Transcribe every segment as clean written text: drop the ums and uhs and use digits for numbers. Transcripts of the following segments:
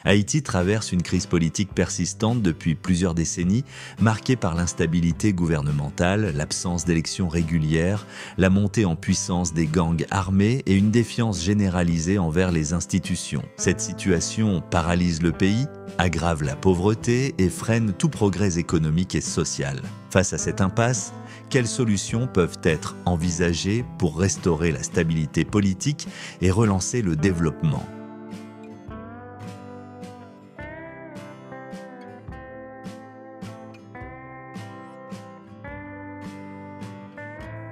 Haïti traverse une crise politique persistante depuis plusieurs décennies, marquée par l'instabilité gouvernementale, l'absence d'élections régulières, la montée en puissance des gangs armés et une défiance généralisée envers les institutions. Cette situation paralyse le pays, aggrave la pauvreté et freine tout progrès économique et social. Face à cette impasse, quelles solutions peuvent être envisagées pour restaurer la stabilité politique et relancer le développement ?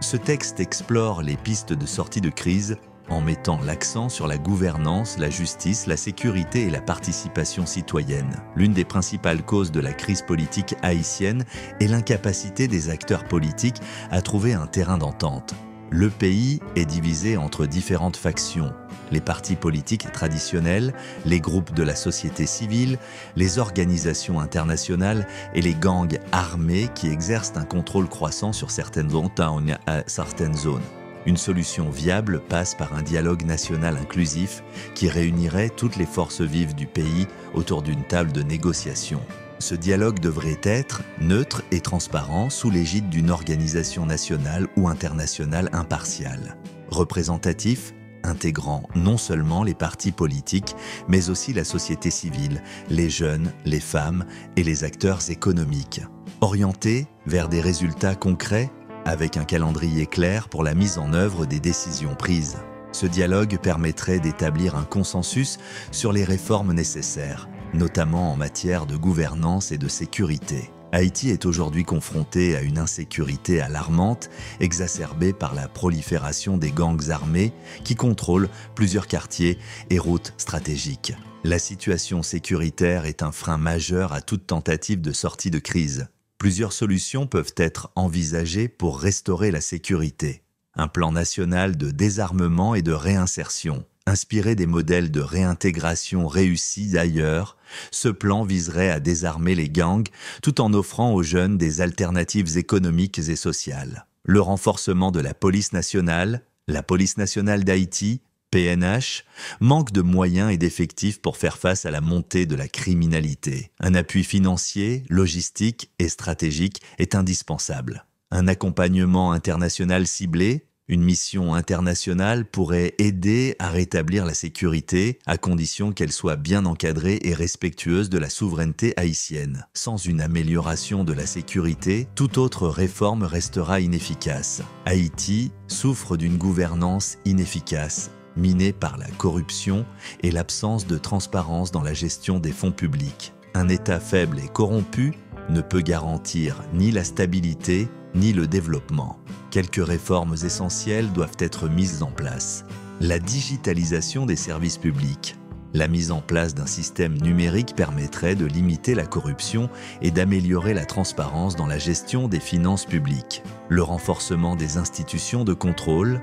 Ce texte explore les pistes de sortie de crise en mettant l'accent sur la gouvernance, la justice, la sécurité et la participation citoyenne. L'une des principales causes de la crise politique haïtienne est l'incapacité des acteurs politiques à trouver un terrain d'entente. Le pays est divisé entre différentes factions. Les partis politiques traditionnels, les groupes de la société civile, les organisations internationales et les gangs armés qui exercent un contrôle croissant sur certaines zones. Une solution viable passe par un dialogue national inclusif qui réunirait toutes les forces vives du pays autour d'une table de négociation. Ce dialogue devrait être neutre et transparent sous l'égide d'une organisation nationale ou internationale impartiale. Représentatif, intégrant non seulement les partis politiques, mais aussi la société civile, les jeunes, les femmes et les acteurs économiques. Orienté vers des résultats concrets, avec un calendrier clair pour la mise en œuvre des décisions prises. Ce dialogue permettrait d'établir un consensus sur les réformes nécessaires, notamment en matière de gouvernance et de sécurité. Haïti est aujourd'hui confronté à une insécurité alarmante, exacerbée par la prolifération des gangs armés qui contrôlent plusieurs quartiers et routes stratégiques. La situation sécuritaire est un frein majeur à toute tentative de sortie de crise. Plusieurs solutions peuvent être envisagées pour restaurer la sécurité. Un plan national de désarmement et de réinsertion. Inspiré des modèles de réintégration réussis d'ailleurs, ce plan viserait à désarmer les gangs tout en offrant aux jeunes des alternatives économiques et sociales. Le renforcement de la police nationale d'Haïti, PNH, manque de moyens et d'effectifs pour faire face à la montée de la criminalité. Un appui financier, logistique et stratégique est indispensable. Un accompagnement international ciblé, une mission internationale pourrait aider à rétablir la sécurité à condition qu'elle soit bien encadrée et respectueuse de la souveraineté haïtienne. Sans une amélioration de la sécurité, toute autre réforme restera inefficace. Haïti souffre d'une gouvernance inefficace, minée par la corruption et l'absence de transparence dans la gestion des fonds publics. Un État faible et corrompu ne peut garantir ni la stabilité ni le développement. Quelques réformes essentielles doivent être mises en place. La digitalisation des services publics. La mise en place d'un système numérique permettrait de limiter la corruption et d'améliorer la transparence dans la gestion des finances publiques. Le renforcement des institutions de contrôle,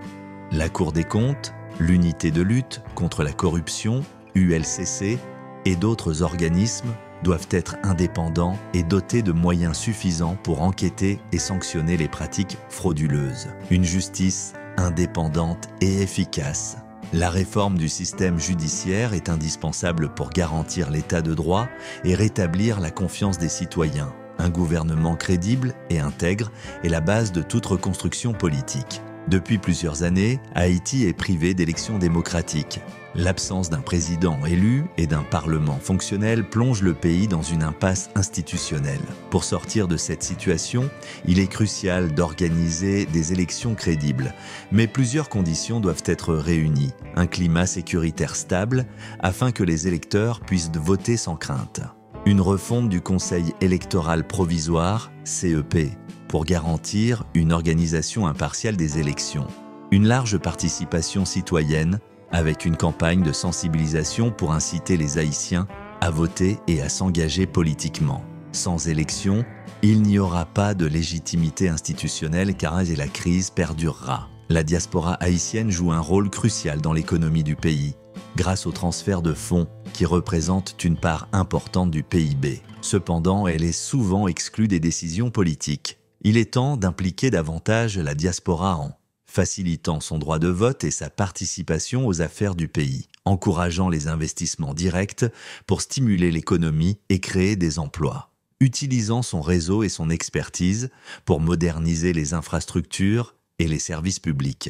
la Cour des comptes, l'unité de lutte contre la corruption, ULCC, et d'autres organismes doivent être indépendants et dotés de moyens suffisants pour enquêter et sanctionner les pratiques frauduleuses. Une justice indépendante et efficace. La réforme du système judiciaire est indispensable pour garantir l'état de droit et rétablir la confiance des citoyens. Un gouvernement crédible et intègre est la base de toute reconstruction politique. Depuis plusieurs années, Haïti est privé d'élections démocratiques. L'absence d'un président élu et d'un parlement fonctionnel plonge le pays dans une impasse institutionnelle. Pour sortir de cette situation, il est crucial d'organiser des élections crédibles, mais plusieurs conditions doivent être réunies. Un climat sécuritaire stable afin que les électeurs puissent voter sans crainte. Une refonte du Conseil électoral provisoire, CEP, pour garantir une organisation impartiale des élections. Une large participation citoyenne avec une campagne de sensibilisation pour inciter les Haïtiens à voter et à s'engager politiquement. Sans élection, il n'y aura pas de légitimité institutionnelle car la crise perdurera. La diaspora haïtienne joue un rôle crucial dans l'économie du pays, grâce au transfert de fonds qui représentent une part importante du PIB. Cependant, elle est souvent exclue des décisions politiques. Il est temps d'impliquer davantage la diaspora en facilitant son droit de vote et sa participation aux affaires du pays, encourageant les investissements directs pour stimuler l'économie et créer des emplois. Utilisant son réseau et son expertise pour moderniser les infrastructures et les services publics.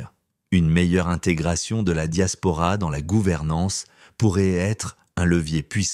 Une meilleure intégration de la diaspora dans la gouvernance pourrait être un levier puissant